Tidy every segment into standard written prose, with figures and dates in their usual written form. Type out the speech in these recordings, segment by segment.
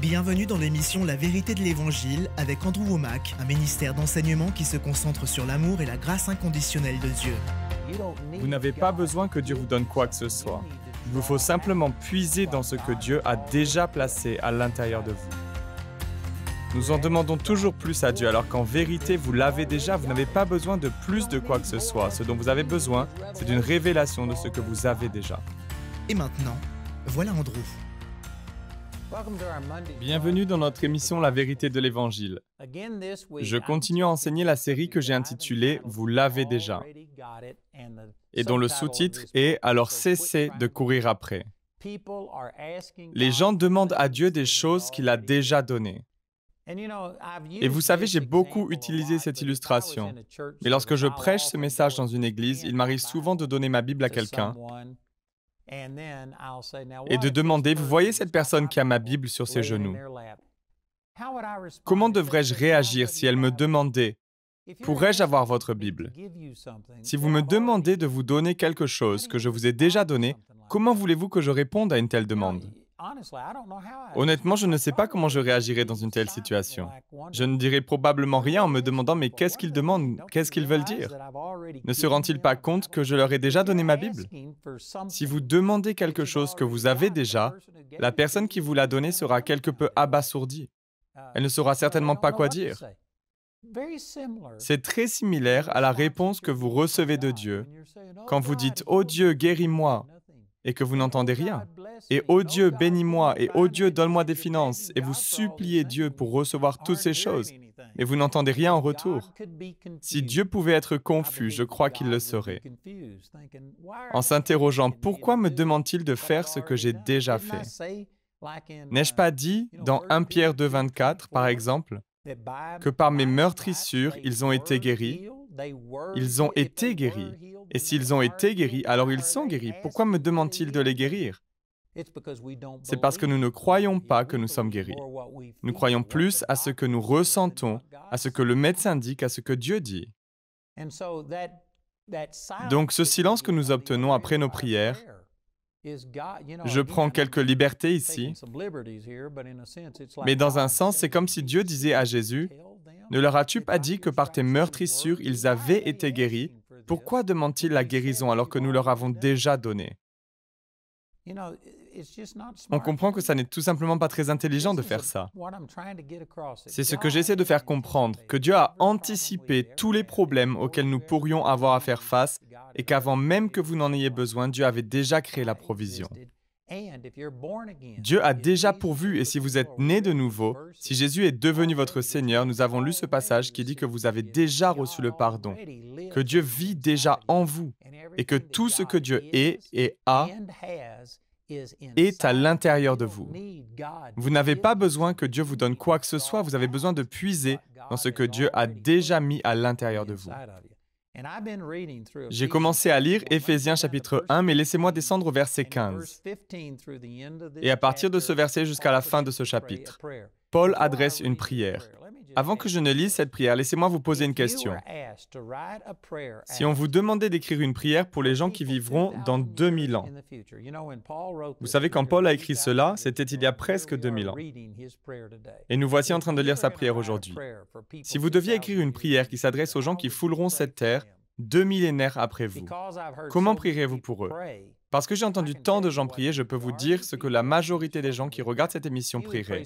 Bienvenue dans l'émission La vérité de l'Évangile avec Andrew Wommack, un ministère d'enseignement qui se concentre sur l'amour et la grâce inconditionnelle de Dieu. Vous n'avez pas besoin que Dieu vous donne quoi que ce soit. Il vous faut simplement puiser dans ce que Dieu a déjà placé à l'intérieur de vous. Nous en demandons toujours plus à Dieu, alors qu'en vérité, vous l'avez déjà, vous n'avez pas besoin de plus de quoi que ce soit. Ce dont vous avez besoin, c'est d'une révélation de ce que vous avez déjà. Et maintenant, voilà Andrew. Bienvenue dans notre émission La vérité de l'Évangile. Je continue à enseigner la série que j'ai intitulée « Vous l'avez déjà » et dont le sous-titre est « Alors cessez de courir après ». Les gens demandent à Dieu des choses qu'il a déjà données. Et vous savez, j'ai beaucoup utilisé cette illustration. Mais lorsque je prêche ce message dans une église, il m'arrive souvent de donner ma Bible à quelqu'un et de demander, vous voyez cette personne qui a ma Bible sur ses genoux? Comment devrais-je réagir si elle me demandait, pourrais-je avoir votre Bible? Si vous me demandez de vous donner quelque chose que je vous ai déjà donné, comment voulez-vous que je réponde à une telle demande? Honnêtement, je ne sais pas comment je réagirais dans une telle situation. Je ne dirais probablement rien en me demandant « mais qu'est-ce qu'ils demandent? Qu'est-ce qu'ils veulent dire? Ne se rendent-ils pas compte que je leur ai déjà donné ma Bible? » Si vous demandez quelque chose que vous avez déjà, la personne qui vous l'a donné sera quelque peu abasourdie. Elle ne saura certainement pas quoi dire. C'est très similaire à la réponse que vous recevez de Dieu quand vous dites « Oh Dieu, guéris-moi » et que vous n'entendez rien. Et « Oh Dieu, bénis-moi » et « Oh Dieu, donne-moi des finances » et vous suppliez Dieu pour recevoir toutes ces choses, mais vous n'entendez rien en retour. Si Dieu pouvait être confus, je crois qu'il le serait. En s'interrogeant « Pourquoi me demande-t-il de faire ce que j'ai déjà fait ?» N'ai-je pas dit, dans 1 Pierre 2, 24, par exemple, que par mes meurtrissures, ils ont été guéris? Ils ont été guéris. Et s'ils ont été guéris, alors ils sont guéris. Pourquoi me demande-t-il de les guérir? C'est parce que nous ne croyons pas que nous sommes guéris. Nous croyons plus à ce que nous ressentons, à ce que le médecin dit qu'à ce que Dieu dit. Donc ce silence que nous obtenons après nos prières, je prends quelques libertés ici, mais dans un sens, c'est comme si Dieu disait à Jésus, « Ne leur as-tu pas dit que par tes meurtrissures, ils avaient été guéris? Pourquoi demandent-ils la guérison alors que nous leur avons déjà donné? » On comprend que ça n'est tout simplement pas très intelligent de faire ça. C'est ce que j'essaie de faire comprendre, que Dieu a anticipé tous les problèmes auxquels nous pourrions avoir à faire face et qu'avant même que vous n'en ayez besoin, Dieu avait déjà créé la provision. Dieu a déjà pourvu et si vous êtes né de nouveau, si Jésus est devenu votre Seigneur, nous avons lu ce passage qui dit que vous avez déjà reçu le pardon, que Dieu vit déjà en vous et que tout ce que Dieu est et a est à l'intérieur de vous. Vous n'avez pas besoin que Dieu vous donne quoi que ce soit, vous avez besoin de puiser dans ce que Dieu a déjà mis à l'intérieur de vous. J'ai commencé à lire Éphésiens chapitre 1, mais laissez-moi descendre au verset 15. Et à partir de ce verset jusqu'à la fin de ce chapitre, Paul adresse une prière. Avant que je ne lise cette prière, laissez-moi vous poser une question. Si on vous demandait d'écrire une prière pour les gens qui vivront dans 2000 ans, vous savez, quand Paul a écrit cela, c'était il y a presque 2000 ans. Et nous voici en train de lire sa prière aujourd'hui. Si vous deviez écrire une prière qui s'adresse aux gens qui fouleront cette terre 2 millénaires après vous, comment prierez-vous pour eux? Parce que j'ai entendu tant de gens prier, je peux vous dire ce que la majorité des gens qui regardent cette émission prieraient.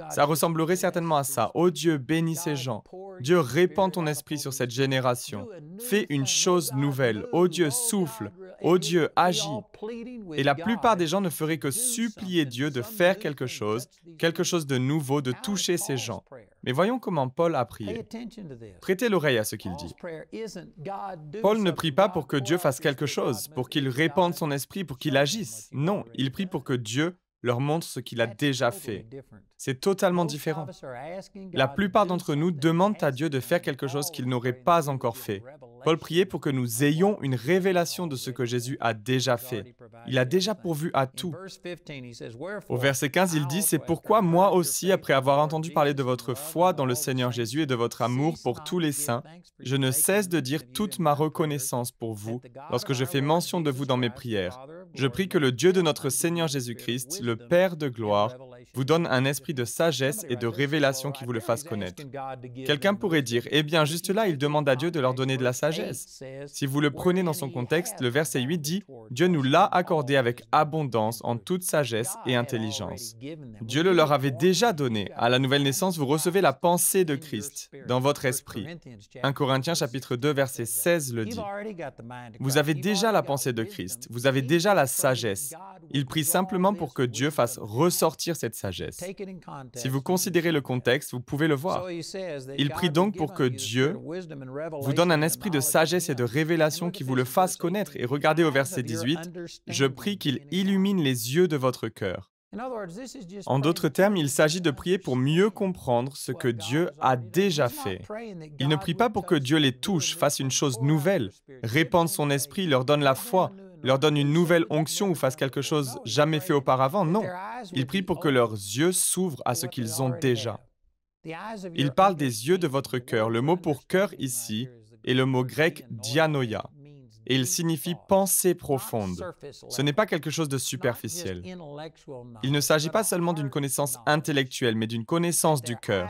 Ça ressemblerait certainement à ça. « Oh Dieu, bénis ces gens. Dieu, répands ton esprit sur cette génération. Fais une chose nouvelle. Oh Dieu, souffle. Oh Dieu, agis. » Et la plupart des gens ne feraient que supplier Dieu de faire quelque chose de nouveau, de toucher ces gens. Mais voyons comment Paul a prié. Prêtez l'oreille à ce qu'il dit. Paul ne prie pas pour que Dieu fasse quelque chose, pour qu'il répande son esprit, pour qu'il agisse. Non, il prie pour que Dieu leur montre ce qu'il a déjà fait. C'est totalement différent. La plupart d'entre nous demandent à Dieu de faire quelque chose qu'il n'aurait pas encore fait. Paul priait pour que nous ayons une révélation de ce que Jésus a déjà fait. Il a déjà pourvu à tout. Au verset 15, il dit « C'est pourquoi moi aussi, après avoir entendu parler de votre foi dans le Seigneur Jésus et de votre amour pour tous les saints, je ne cesse de dire toute ma reconnaissance pour vous lorsque je fais mention de vous dans mes prières. Je prie que le Dieu de notre Seigneur Jésus-Christ, le Père de gloire, vous donne un esprit de sagesse et de révélation qui vous le fasse connaître. Quelqu'un pourrait dire, eh bien, juste là, il demande à Dieu de leur donner de la sagesse. Si vous le prenez dans son contexte, le verset 8 dit, Dieu nous l'a accordé avec abondance en toute sagesse et intelligence. Dieu le leur avait déjà donné. À la nouvelle naissance, vous recevez la pensée de Christ dans votre esprit. 1 Corinthiens chapitre 2, verset 16 le dit. Vous avez déjà la pensée de Christ, vous avez déjà la sagesse. Il prie simplement pour que Dieu fasse ressortir cette sagesse. Si vous considérez le contexte, vous pouvez le voir. Il prie donc pour que Dieu vous donne un esprit de sagesse et de révélation qui vous le fasse connaître. Et regardez au verset 18, « Je prie qu'il illumine les yeux de votre cœur. » En d'autres termes, il s'agit de prier pour mieux comprendre ce que Dieu a déjà fait. Il ne prie pas pour que Dieu les touche, fasse une chose nouvelle, répande son esprit, leur donne la foi, leur donne une nouvelle onction ou fasse quelque chose jamais fait auparavant. Non, il prie pour que leurs yeux s'ouvrent à ce qu'ils ont déjà. Il parle des yeux de votre cœur. Le mot pour cœur ici est le mot grec dianoia. Et il signifie pensée profonde. Ce n'est pas quelque chose de superficiel. Il ne s'agit pas seulement d'une connaissance intellectuelle, mais d'une connaissance du cœur.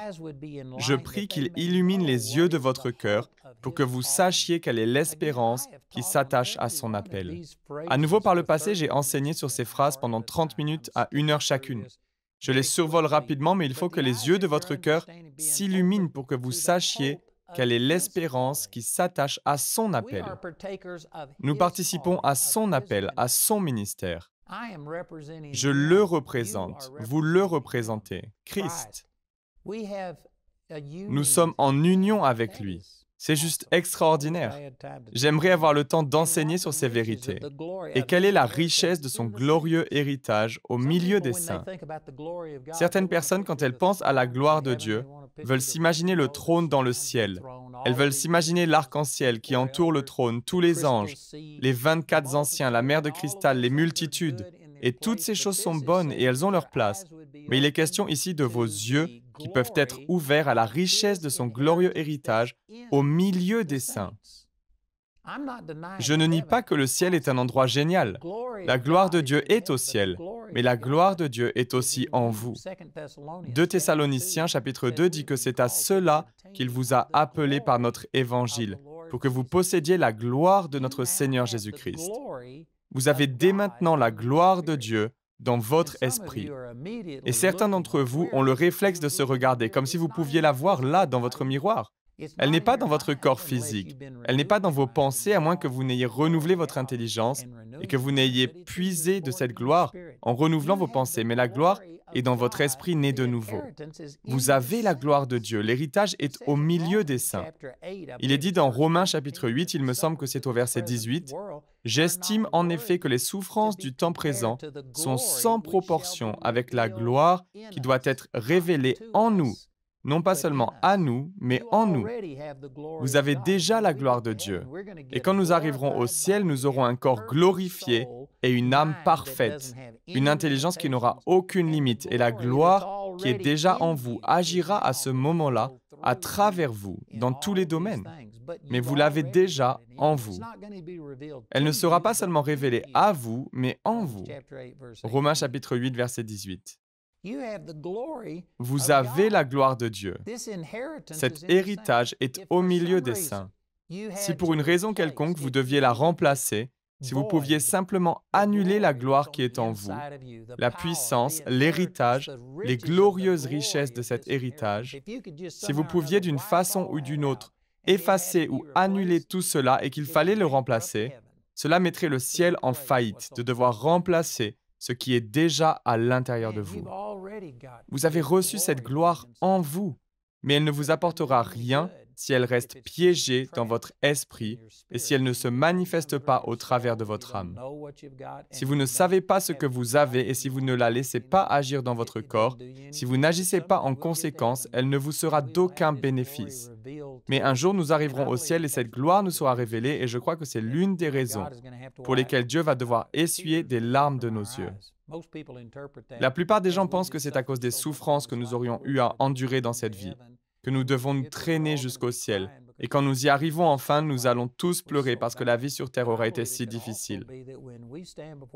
Je prie qu'il illumine les yeux de votre cœur pour que vous sachiez quelle est l'espérance qui s'attache à son appel. À nouveau, par le passé, j'ai enseigné sur ces phrases pendant 30 minutes à 1 heure chacune. Je les survole rapidement, mais il faut que les yeux de votre cœur s'illuminent pour que vous sachiez quelle est l'espérance qui s'attache à son appel. Nous participons à son appel, à son ministère. Je le représente, vous le représentez, Christ. Nous sommes en union avec lui. C'est juste extraordinaire. J'aimerais avoir le temps d'enseigner sur ces vérités. Et quelle est la richesse de son glorieux héritage au milieu des saints? Certaines personnes, quand elles pensent à la gloire de Dieu, veulent s'imaginer le trône dans le ciel. Elles veulent s'imaginer l'arc-en-ciel qui entoure le trône, tous les anges, les 24 anciens, la mer de cristal, les multitudes. Et toutes ces choses sont bonnes et elles ont leur place. Mais il est question ici de vos yeux qui peuvent être ouverts à la richesse de son glorieux héritage au milieu des saints. Je ne nie pas que le ciel est un endroit génial. La gloire de Dieu est au ciel, mais la gloire de Dieu est aussi en vous. 2 Thessaloniciens chapitre 2 dit que c'est à cela qu'il vous a appelé par notre évangile, pour que vous possédiez la gloire de notre Seigneur Jésus-Christ. Vous avez dès maintenant la gloire de Dieu dans votre esprit. Et certains d'entre vous ont le réflexe de se regarder comme si vous pouviez la voir là, dans votre miroir. Elle n'est pas dans votre corps physique. Elle n'est pas dans vos pensées, à moins que vous n'ayez renouvelé votre intelligence et que vous n'ayez puisé de cette gloire en renouvelant vos pensées. Mais la gloire est dans votre esprit né de nouveau. Vous avez la gloire de Dieu. L'héritage est au milieu des saints. Il est dit dans Romains chapitre 8, il me semble que c'est au verset 18, « J'estime en effet que les souffrances du temps présent sont sans proportion avec la gloire qui doit être révélée en nous. » Non pas seulement à nous, mais en nous. Vous avez déjà la gloire de Dieu. Et quand nous arriverons au ciel, nous aurons un corps glorifié et une âme parfaite, une intelligence qui n'aura aucune limite. Et la gloire qui est déjà en vous agira à ce moment-là à travers vous, dans tous les domaines. Mais vous l'avez déjà en vous. Elle ne sera pas seulement révélée à vous, mais en vous. Romains chapitre 8, verset 18. Vous avez la gloire de Dieu. Cet héritage est au milieu des saints. Si pour une raison quelconque vous deviez la remplacer, si vous pouviez simplement annuler la gloire qui est en vous, la puissance, l'héritage, les glorieuses richesses de cet héritage, si vous pouviez d'une façon ou d'une autre effacer ou annuler tout cela et qu'il fallait le remplacer, cela mettrait le ciel en faillite de devoir remplacer ce qui est déjà à l'intérieur de vous. Vous avez reçu cette gloire en vous, mais elle ne vous apportera rien si elle reste piégée dans votre esprit et si elle ne se manifeste pas au travers de votre âme. Si vous ne savez pas ce que vous avez et si vous ne la laissez pas agir dans votre corps, si vous n'agissez pas en conséquence, elle ne vous sera d'aucun bénéfice. Mais un jour, nous arriverons au ciel et cette gloire nous sera révélée et je crois que c'est l'une des raisons pour lesquelles Dieu va devoir essuyer des larmes de nos yeux. La plupart des gens pensent que c'est à cause des souffrances que nous aurions eu à endurer dans cette vie, que nous devons nous traîner jusqu'au ciel, Et quand nous y arrivons enfin, nous allons tous pleurer parce que la vie sur terre aura été si difficile.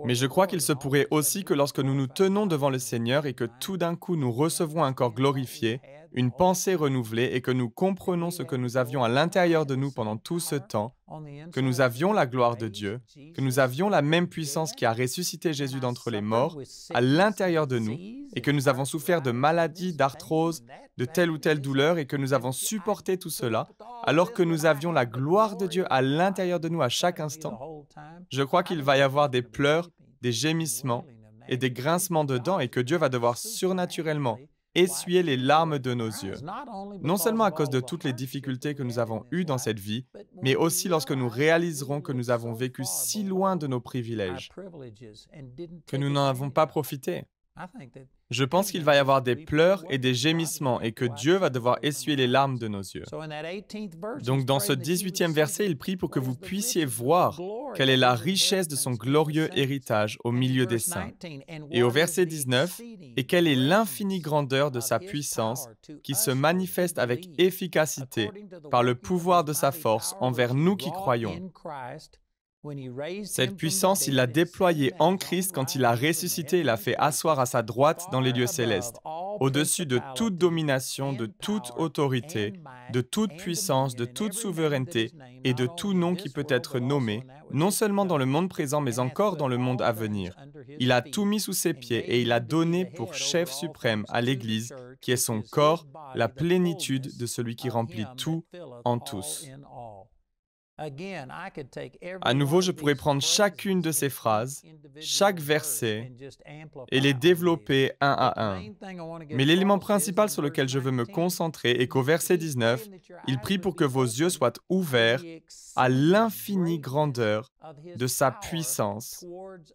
Mais je crois qu'il se pourrait aussi que lorsque nous nous tenons devant le Seigneur et que tout d'un coup nous recevons un corps glorifié, une pensée renouvelée et que nous comprenons ce que nous avions à l'intérieur de nous pendant tout ce temps, que nous avions la gloire de Dieu, que nous avions la même puissance qui a ressuscité Jésus d'entre les morts à l'intérieur de nous et que nous avons souffert de maladies, d'arthrose, de telle ou telle douleur et que nous avons supporté tout cela alors que nous avions la gloire de Dieu à l'intérieur de nous à chaque instant. Je crois qu'il va y avoir des pleurs, des gémissements et des grincements de dents et que Dieu va devoir surnaturellement essuyer les larmes de nos yeux, non seulement à cause de toutes les difficultés que nous avons eues dans cette vie, mais aussi lorsque nous réaliserons que nous avons vécu si loin de nos privilèges, que nous n'en avons pas profité. Je pense qu'il va y avoir des pleurs et des gémissements et que Dieu va devoir essuyer les larmes de nos yeux. Donc dans ce 18e verset, il prie pour que vous puissiez voir quelle est la richesse de son glorieux héritage au milieu des saints. Et au verset 19, et quelle est l'infinie grandeur de sa puissance qui se manifeste avec efficacité par le pouvoir de sa force envers nous qui croyons. Cette puissance, il l'a déployée en Christ quand il a ressuscité et l'a fait asseoir à sa droite dans les lieux célestes, au-dessus de toute domination, de toute autorité, de toute puissance, de toute souveraineté et de tout nom qui peut être nommé, non seulement dans le monde présent, mais encore dans le monde à venir. Il a tout mis sous ses pieds et il a donné pour chef suprême à l'Église, qui est son corps, la plénitude de celui qui remplit tout en tous. À nouveau, je pourrais prendre chacune de ces phrases, chaque verset, et les développer un à un. Mais l'élément principal sur lequel je veux me concentrer est qu'au verset 19, il prie pour que vos yeux soient ouverts à l'infinie grandeur de sa puissance,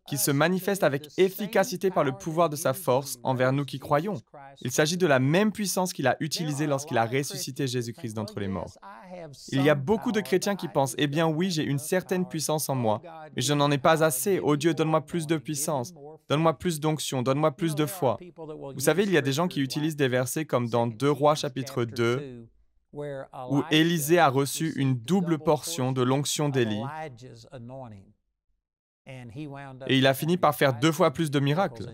qui se manifeste avec efficacité par le pouvoir de sa force envers nous qui croyons. Il s'agit de la même puissance qu'il a utilisée lorsqu'il a ressuscité Jésus-Christ d'entre les morts. Il y a beaucoup de chrétiens qui pensent « Eh bien oui, j'ai une certaine puissance en moi, mais je n'en ai pas assez. Oh Dieu, donne-moi plus de puissance, donne-moi plus d'onction, donne-moi plus de foi. » Vous savez, il y a des gens qui utilisent des versets comme dans 2 Rois chapitre 2, où Élisée a reçu une double portion de l'onction d'Élie, et il a fini par faire 2 fois plus de miracles.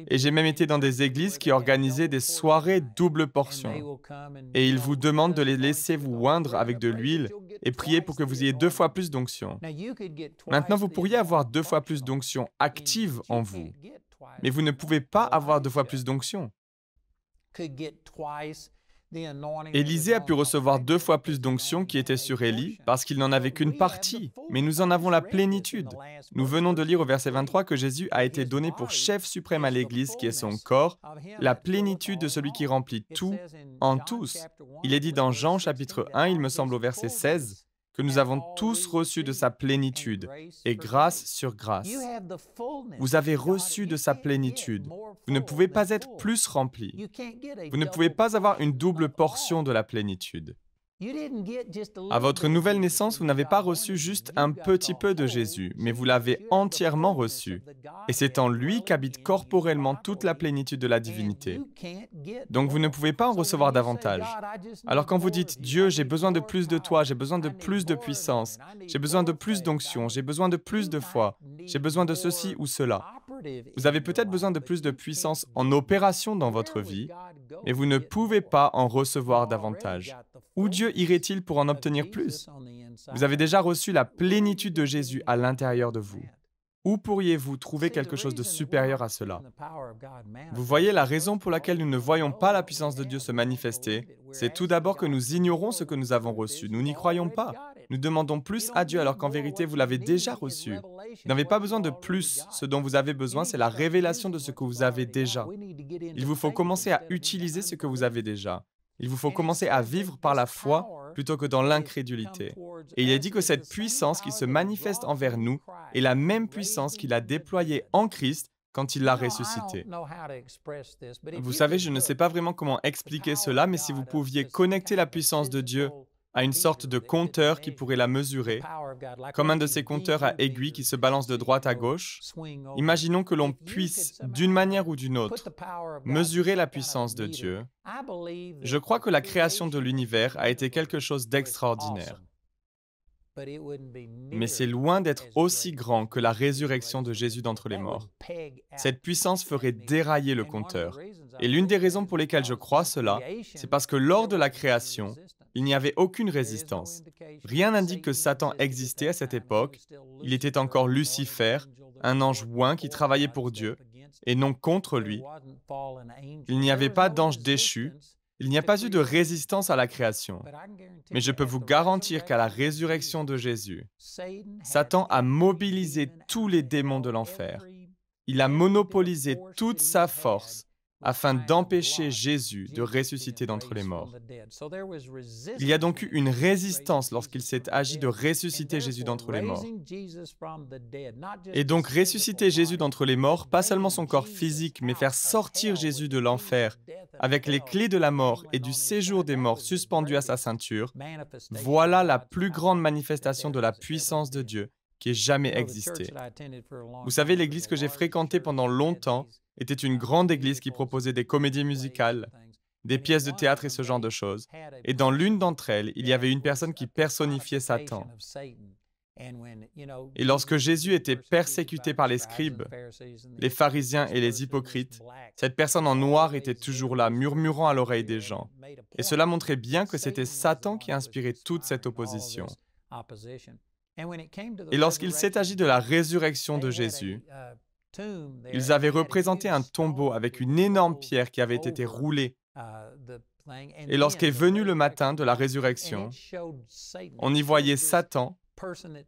Et j'ai même été dans des églises qui organisaient des soirées double portion. Et ils vous demandent de les laisser vous oindre avec de l'huile et prier pour que vous ayez 2 fois plus d'onction. Maintenant, vous pourriez avoir 2 fois plus d'onction active en vous, mais vous ne pouvez pas avoir 2 fois plus d'onction. Élisée a pu recevoir 2 fois plus d'onction qui était sur Élie parce qu'il n'en avait qu'une partie, mais nous en avons la plénitude. Nous venons de lire au verset 23 que Jésus a été donné pour chef suprême à l'Église qui est son corps, la plénitude de celui qui remplit tout en tous. Il est dit dans Jean chapitre 1, il me semble au verset 16, que nous avons tous reçu de sa plénitude, et grâce sur grâce. Vous avez reçu de sa plénitude. Vous ne pouvez pas être plus rempli. Vous ne pouvez pas avoir une double portion de la plénitude. À votre nouvelle naissance, vous n'avez pas reçu juste un petit peu de Jésus, mais vous l'avez entièrement reçu. Et c'est en lui qu'habite corporellement toute la plénitude de la divinité. Donc vous ne pouvez pas en recevoir davantage. Alors quand vous dites « Dieu, j'ai besoin de plus de toi, j'ai besoin de plus de puissance, j'ai besoin de plus d'onction, j'ai besoin de plus de foi, j'ai besoin de ceci ou cela », vous avez peut-être besoin de plus de puissance en opération dans votre vie, mais vous ne pouvez pas en recevoir davantage. Où Dieu irait-il pour en obtenir plus? Vous avez déjà reçu la plénitude de Jésus à l'intérieur de vous. Où pourriez-vous trouver quelque chose de supérieur à cela? Vous voyez, la raison pour laquelle nous ne voyons pas la puissance de Dieu se manifester, c'est tout d'abord que nous ignorons ce que nous avons reçu. Nous n'y croyons pas. Nous demandons plus à Dieu alors qu'en vérité, vous l'avez déjà reçu. Vous n'avez pas besoin de plus. Ce dont vous avez besoin, c'est la révélation de ce que vous avez déjà. Il vous faut commencer à utiliser ce que vous avez déjà. Il vous faut commencer à vivre par la foi plutôt que dans l'incrédulité. Et il est dit que cette puissance qui se manifeste envers nous est la même puissance qu'il a déployée en Christ quand il l'a ressuscité. Vous savez, je ne sais pas vraiment comment expliquer cela, mais si vous pouviez connecter la puissance de Dieu à une sorte de compteur qui pourrait la mesurer, comme un de ces compteurs à aiguilles qui se balancent de droite à gauche. Imaginons que l'on puisse, d'une manière ou d'une autre, mesurer la puissance de Dieu. Je crois que la création de l'univers a été quelque chose d'extraordinaire. Mais c'est loin d'être aussi grand que la résurrection de Jésus d'entre les morts. Cette puissance ferait dérailler le compteur. Et l'une des raisons pour lesquelles je crois cela, c'est parce que lors de la création, il n'y avait aucune résistance. Rien n'indique que Satan existait à cette époque. Il était encore Lucifer, un ange oint qui travaillait pour Dieu, et non contre lui. Il n'y avait pas d'ange déchu. Il n'y a pas eu de résistance à la création. Mais je peux vous garantir qu'à la résurrection de Jésus, Satan a mobilisé tous les démons de l'enfer. Il a monopolisé toute sa force afin d'empêcher Jésus de ressusciter d'entre les morts. Il y a donc eu une résistance lorsqu'il s'est agi de ressusciter Jésus d'entre les morts. Et donc ressusciter Jésus d'entre les morts, pas seulement son corps physique, mais faire sortir Jésus de l'enfer avec les clés de la mort et du séjour des morts suspendues à sa ceinture, voilà la plus grande manifestation de la puissance de Dieu qui ait jamais existé. Vous savez, l'église que j'ai fréquentée pendant longtemps était une grande église qui proposait des comédies musicales, des pièces de théâtre et ce genre de choses. Et dans l'une d'entre elles, il y avait une personne qui personnifiait Satan. Et lorsque Jésus était persécuté par les scribes, les pharisiens et les hypocrites, cette personne en noir était toujours là, murmurant à l'oreille des gens. Et cela montrait bien que c'était Satan qui inspirait toute cette opposition. Et lorsqu'il s'est agi de la résurrection de Jésus, ils avaient représenté un tombeau avec une énorme pierre qui avait été roulée. Et lorsqu'est venu le matin de la résurrection, on y voyait Satan,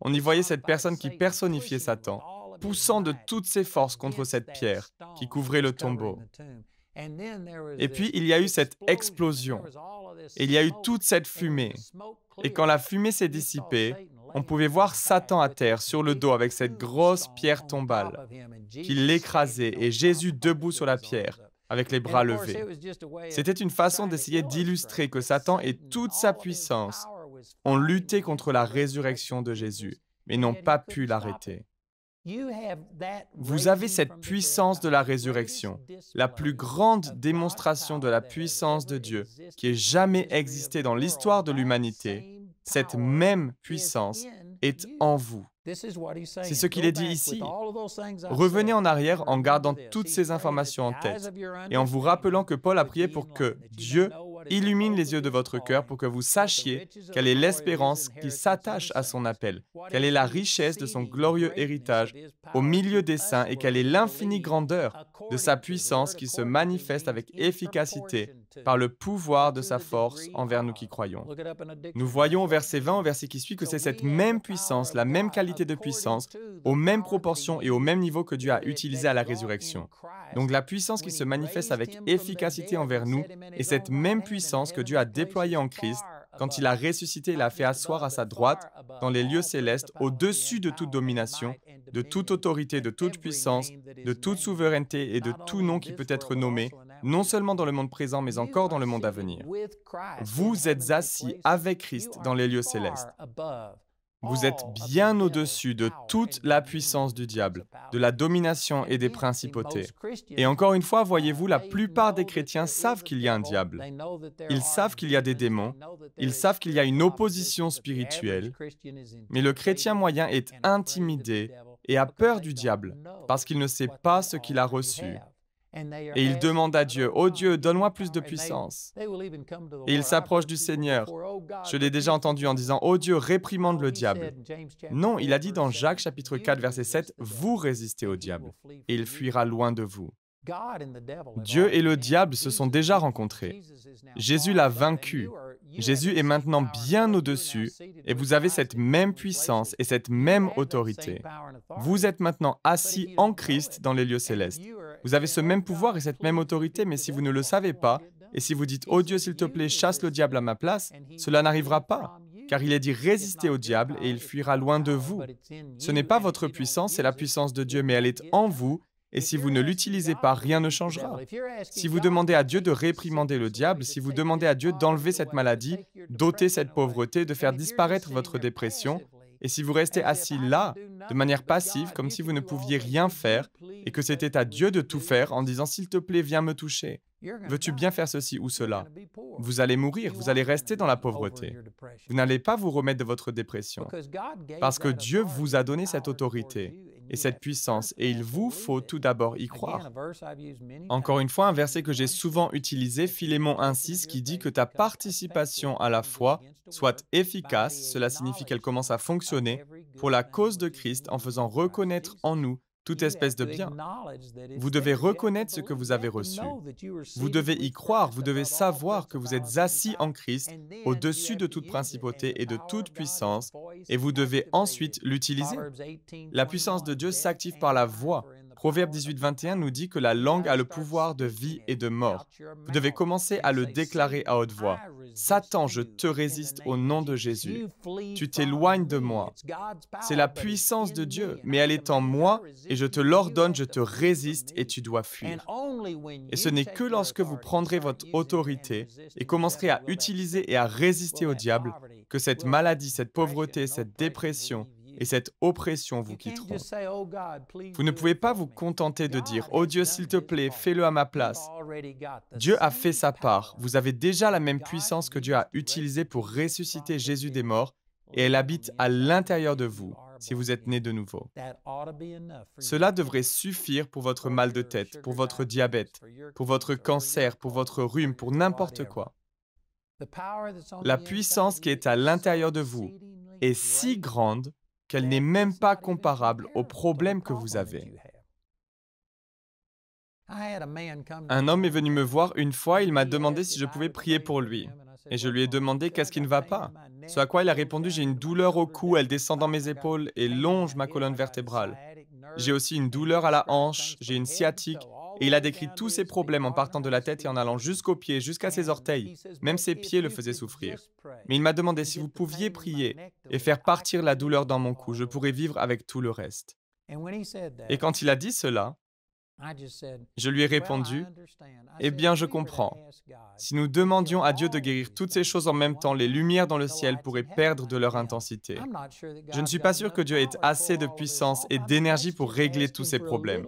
on y voyait cette personne qui personnifiait Satan, poussant de toutes ses forces contre cette pierre qui couvrait le tombeau. Et puis, il y a eu cette explosion, et il y a eu toute cette fumée. Et quand la fumée s'est dissipée, on pouvait voir Satan à terre sur le dos avec cette grosse pierre tombale qui l'écrasait et Jésus debout sur la pierre avec les bras levés. C'était une façon d'essayer d'illustrer que Satan et toute sa puissance ont lutté contre la résurrection de Jésus, mais n'ont pas pu l'arrêter. Vous avez cette puissance de la résurrection, la plus grande démonstration de la puissance de Dieu qui ait jamais existé dans l'histoire de l'humanité. Cette même puissance est en vous. C'est ce qu'il est dit ici. Revenez en arrière en gardant toutes ces informations en tête et en vous rappelant que Paul a prié pour que Dieu illumine les yeux de votre cœur pour que vous sachiez quelle est l'espérance qui s'attache à son appel, quelle est la richesse de son glorieux héritage au milieu des saints et quelle est l'infinie grandeur de sa puissance qui se manifeste avec efficacité par le pouvoir de sa force envers nous qui croyons. Nous voyons au verset 20, au verset qui suit, que c'est cette même puissance, la même qualité de puissance, aux mêmes proportions et au même niveau que Dieu a utilisé à la résurrection. Donc la puissance qui se manifeste avec efficacité envers nous est cette même puissance que Dieu a déployée en Christ quand il a ressuscité et l'a fait asseoir à sa droite dans les lieux célestes au-dessus de toute domination, de toute autorité, de toute puissance, de toute souveraineté et de tout nom qui peut être nommé, non seulement dans le monde présent, mais encore dans le monde à venir. Vous êtes assis avec Christ dans les lieux célestes. Vous êtes bien au-dessus de toute la puissance du diable, de la domination et des principautés. Et encore une fois, voyez-vous, la plupart des chrétiens savent qu'il y a un diable. Ils savent qu'il y a des démons. Ils savent qu'il y a une opposition spirituelle. Mais le chrétien moyen est intimidé et a peur du diable parce qu'il ne sait pas ce qu'il a reçu. Et il demande à Dieu, « Oh Dieu, donne-moi plus de puissance. » Et il s'approche du Seigneur. Je l'ai déjà entendu en disant, « Oh Dieu, réprimande le diable. » Non, il a dit dans Jacques chapitre 4, verset 7, « Vous résistez au diable, et il fuira loin de vous. » Dieu et le diable se sont déjà rencontrés. Jésus l'a vaincu. Jésus est maintenant bien au-dessus et vous avez cette même puissance et cette même autorité. Vous êtes maintenant assis en Christ dans les lieux célestes. Vous avez ce même pouvoir et cette même autorité, mais si vous ne le savez pas, et si vous dites « Oh Dieu, s'il te plaît, chasse le diable à ma place », cela n'arrivera pas, car il est dit « Résistez au diable et il fuira loin de vous ». Ce n'est pas votre puissance, c'est la puissance de Dieu, mais elle est en vous. et si vous ne l'utilisez pas, rien ne changera. Si vous demandez à Dieu de réprimander le diable, si vous demandez à Dieu d'enlever cette maladie, d'ôter cette pauvreté, de faire disparaître votre dépression, et si vous restez assis là, de manière passive, comme si vous ne pouviez rien faire, et que c'était à Dieu de tout faire en disant « S'il te plaît, viens me toucher. Veux-tu bien faire ceci ou cela ?» Vous allez mourir, vous allez rester dans la pauvreté. Vous n'allez pas vous remettre de votre dépression. Parce que Dieu vous a donné cette autorité et cette puissance, et il vous faut tout d'abord y croire. Encore une fois, un verset que j'ai souvent utilisé, Philémon 1,6, qui dit que ta participation à la foi soit efficace, cela signifie qu'elle commence à fonctionner pour la cause de Christ en faisant reconnaître en nous toute espèce de bien. Vous devez reconnaître ce que vous avez reçu. Vous devez y croire, vous devez savoir que vous êtes assis en Christ, au-dessus de toute principauté et de toute puissance, et vous devez ensuite l'utiliser. La puissance de Dieu s'active par la voix. Proverbe 18, 21 nous dit que la langue a le pouvoir de vie et de mort. Vous devez commencer à le déclarer à haute voix. Satan, je te résiste au nom de Jésus. Tu t'éloignes de moi. C'est la puissance de Dieu, mais elle est en moi et je te l'ordonne, je te résiste et tu dois fuir. Et ce n'est que lorsque vous prendrez votre autorité et commencerez à utiliser et à résister au diable que cette maladie, cette pauvreté, cette dépression et cette oppression vous quitteront. Vous ne pouvez pas vous contenter de dire « Oh Dieu, s'il te plaît, fais-le à ma place ». Dieu a fait sa part. Vous avez déjà la même puissance que Dieu a utilisée pour ressusciter Jésus des morts et elle habite à l'intérieur de vous si vous êtes né de nouveau. Cela devrait suffire pour votre mal de tête, pour votre diabète, pour votre cancer, pour votre rhume, pour n'importe quoi. La puissance qui est à l'intérieur de vous est si grande qu'elle n'est même pas comparable aux problèmes que vous avez. Un homme est venu me voir une fois, il m'a demandé si je pouvais prier pour lui. Et je lui ai demandé qu'est-ce qui ne va pas. Ce à quoi il a répondu, j'ai une douleur au cou, elle descend dans mes épaules et longe ma colonne vertébrale. J'ai aussi une douleur à la hanche, j'ai une sciatique. Et il a décrit tous ses problèmes en partant de la tête et en allant jusqu'aux pieds, jusqu'à ses orteils. Même ses pieds le faisaient souffrir. Mais il m'a demandé si vous pouviez prier et faire partir la douleur dans mon cou, je pourrais vivre avec tout le reste. Et quand il a dit cela, je lui ai répondu, « Eh bien, je comprends. Si nous demandions à Dieu de guérir toutes ces choses en même temps, les lumières dans le ciel pourraient perdre de leur intensité. Je ne suis pas sûr que Dieu ait assez de puissance et d'énergie pour régler tous ces problèmes.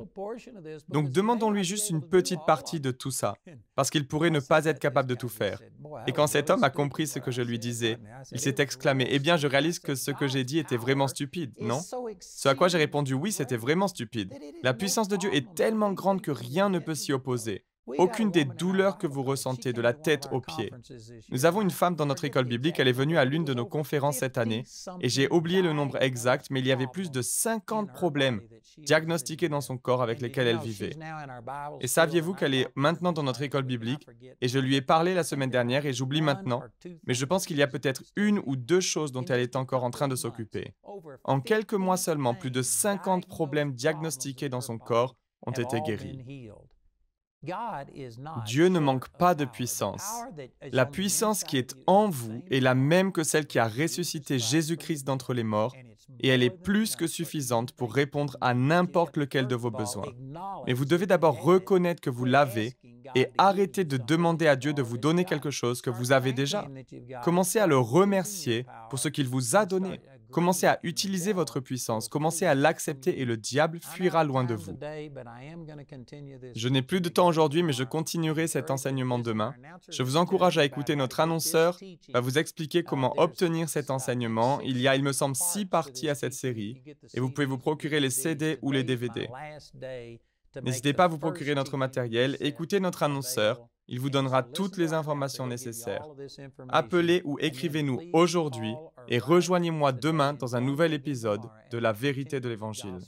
Donc demandons-lui juste une petite partie de tout ça, parce qu'il pourrait ne pas être capable de tout faire. » Et quand cet homme a compris ce que je lui disais, il s'est exclamé, « Eh bien, je réalise que ce que j'ai dit était vraiment stupide, non ?» Ce à quoi j'ai répondu, « Oui, c'était vraiment stupide. La puissance de Dieu est tellement grande que rien ne peut s'y opposer. Aucune des douleurs que vous ressentez de la tête aux pieds. » Nous avons une femme dans notre école biblique, elle est venue à l'une de nos conférences cette année, et j'ai oublié le nombre exact, mais il y avait plus de 50 problèmes diagnostiqués dans son corps avec lesquels elle vivait. Et saviez-vous qu'elle est maintenant dans notre école biblique, et je lui ai parlé la semaine dernière, et j'oublie maintenant, mais je pense qu'il y a peut-être une ou deux choses dont elle est encore en train de s'occuper. En quelques mois seulement, plus de 50 problèmes diagnostiqués dans son corps ont été guéris. Dieu ne manque pas de puissance. La puissance qui est en vous est la même que celle qui a ressuscité Jésus-Christ d'entre les morts, et elle est plus que suffisante pour répondre à n'importe lequel de vos besoins. Mais vous devez d'abord reconnaître que vous l'avez et arrêter de demander à Dieu de vous donner quelque chose que vous avez déjà. Commencez à le remercier pour ce qu'il vous a donné. Commencez à utiliser votre puissance, commencez à l'accepter et le diable fuira loin de vous. Je n'ai plus de temps aujourd'hui, mais je continuerai cet enseignement demain. Je vous encourage à écouter notre annonceur, va vous expliquer comment obtenir cet enseignement. Il y a, il me semble, 6 parties à cette série, et vous pouvez vous procurer les CD ou les DVD. N'hésitez pas à vous procurer notre matériel, écoutez notre annonceur, il vous donnera toutes les informations nécessaires. Appelez ou écrivez-nous aujourd'hui et rejoignez-moi demain dans un nouvel épisode de La Vérité de l'Évangile.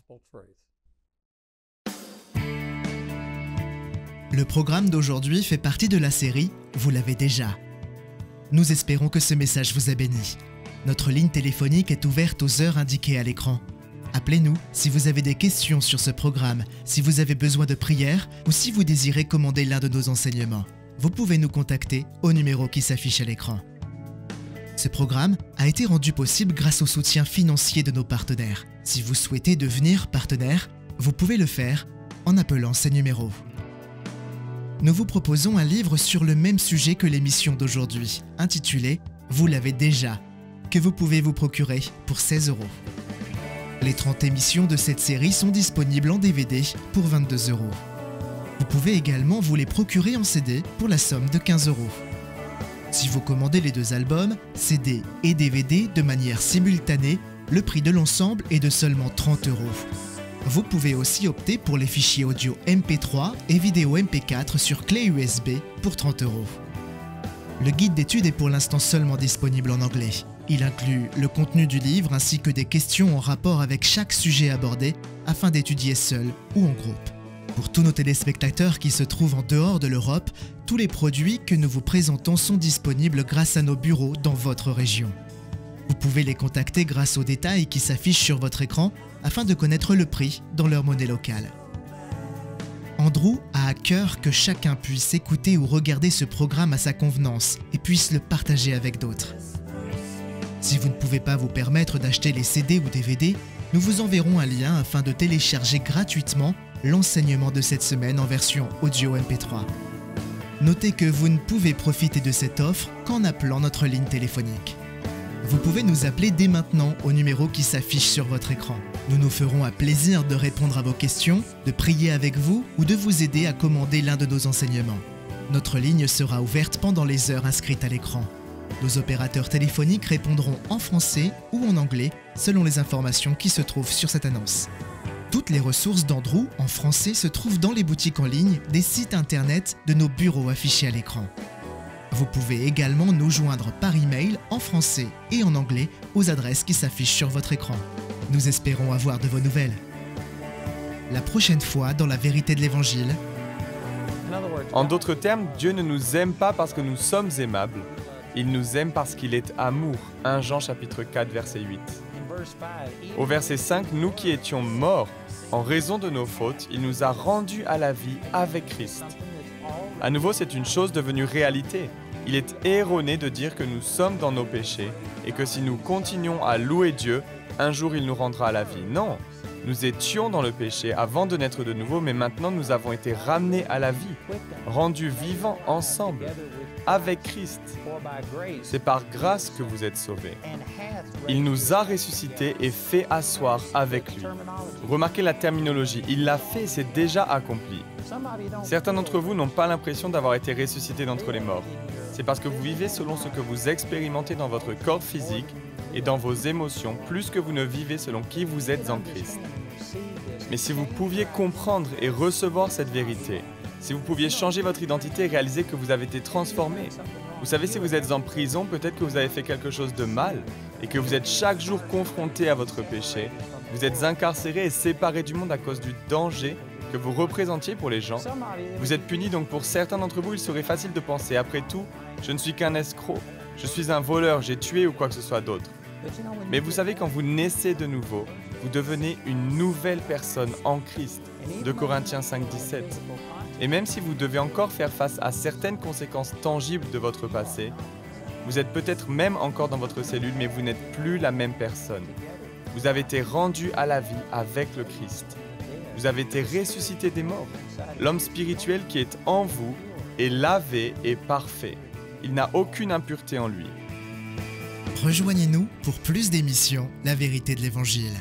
Le programme d'aujourd'hui fait partie de la série « Vous l'avez déjà ». Nous espérons que ce message vous a béni. Notre ligne téléphonique est ouverte aux heures indiquées à l'écran. Appelez-nous si vous avez des questions sur ce programme, si vous avez besoin de prière ou si vous désirez commander l'un de nos enseignements. Vous pouvez nous contacter au numéro qui s'affiche à l'écran. Ce programme a été rendu possible grâce au soutien financier de nos partenaires. Si vous souhaitez devenir partenaire, vous pouvez le faire en appelant ces numéros. Nous vous proposons un livre sur le même sujet que l'émission d'aujourd'hui, intitulé « Vous l'avez déjà », que vous pouvez vous procurer pour 16 €. Les 30 émissions de cette série sont disponibles en DVD pour 22 €. Vous pouvez également vous les procurer en CD pour la somme de 15 €. Si vous commandez les 2 albums, CD et DVD de manière simultanée, le prix de l'ensemble est de seulement 30 €. Vous pouvez aussi opter pour les fichiers audio MP3 et vidéo MP4 sur clé USB pour 30 €. Le guide d'étude est pour l'instant seulement disponible en anglais. Il inclut le contenu du livre ainsi que des questions en rapport avec chaque sujet abordé afin d'étudier seul ou en groupe. Pour tous nos téléspectateurs qui se trouvent en dehors de l'Europe, tous les produits que nous vous présentons sont disponibles grâce à nos bureaux dans votre région. Vous pouvez les contacter grâce aux détails qui s'affichent sur votre écran afin de connaître le prix dans leur monnaie locale. Andrew a à cœur que chacun puisse écouter ou regarder ce programme à sa convenance et puisse le partager avec d'autres. Si vous ne pouvez pas vous permettre d'acheter les CD ou DVD, nous vous enverrons un lien afin de télécharger gratuitement l'enseignement de cette semaine en version audio MP3. Notez que vous ne pouvez profiter de cette offre qu'en appelant notre ligne téléphonique. Vous pouvez nous appeler dès maintenant au numéro qui s'affiche sur votre écran. Nous nous ferons un plaisir de répondre à vos questions, de prier avec vous ou de vous aider à commander l'un de nos enseignements. Notre ligne sera ouverte pendant les heures inscrites à l'écran. Nos opérateurs téléphoniques répondront en français ou en anglais selon les informations qui se trouvent sur cette annonce. Toutes les ressources d'Andrew en français se trouvent dans les boutiques en ligne des sites internet de nos bureaux affichés à l'écran. Vous pouvez également nous joindre par email en français et en anglais aux adresses qui s'affichent sur votre écran. Nous espérons avoir de vos nouvelles. La prochaine fois dans la vérité de l'Évangile. En d'autres termes, Dieu ne nous aime pas parce que nous sommes aimables. Il nous aime parce qu'il est amour. 1 Jean chapitre 4 verset 8. Au verset 5, nous qui étions morts en raison de nos fautes, il nous a rendus à la vie avec Christ. À nouveau, c'est une chose devenue réalité. Il est erroné de dire que nous sommes dans nos péchés et que si nous continuons à louer Dieu, un jour il nous rendra à la vie. Non, nous étions dans le péché avant de naître de nouveau, mais maintenant nous avons été ramenés à la vie, rendus vivants ensemble, avec Christ. C'est par grâce que vous êtes sauvés. Il nous a ressuscités et fait asseoir avec lui. Remarquez la terminologie, il l'a fait, c'est déjà accompli. Certains d'entre vous n'ont pas l'impression d'avoir été ressuscités d'entre les morts. C'est parce que vous vivez selon ce que vous expérimentez dans votre corps physique et dans vos émotions, plus que vous ne vivez selon qui vous êtes en Christ. Mais si vous pouviez comprendre et recevoir cette vérité, si vous pouviez changer votre identité et réaliser que vous avez été transformé, vous savez, si vous êtes en prison, peut-être que vous avez fait quelque chose de mal et que vous êtes chaque jour confronté à votre péché, vous êtes incarcéré et séparé du monde à cause du danger que vous représentiez pour les gens. Vous êtes puni, donc pour certains d'entre vous, il serait facile de penser, après tout, je ne suis qu'un escroc, je suis un voleur, j'ai tué ou quoi que ce soit d'autre. Mais vous savez, quand vous naissez de nouveau, vous devenez une nouvelle personne en Christ. 2 Corinthiens 5, 17. Et même si vous devez encore faire face à certaines conséquences tangibles de votre passé, vous êtes peut-être même encore dans votre cellule, mais vous n'êtes plus la même personne. Vous avez été rendu à la vie avec le Christ. Vous avez été ressuscité des morts. L'homme spirituel qui est en vous est lavé et parfait. Il n'a aucune impureté en lui. Rejoignez-nous pour plus d'émissions La vérité de l'Évangile.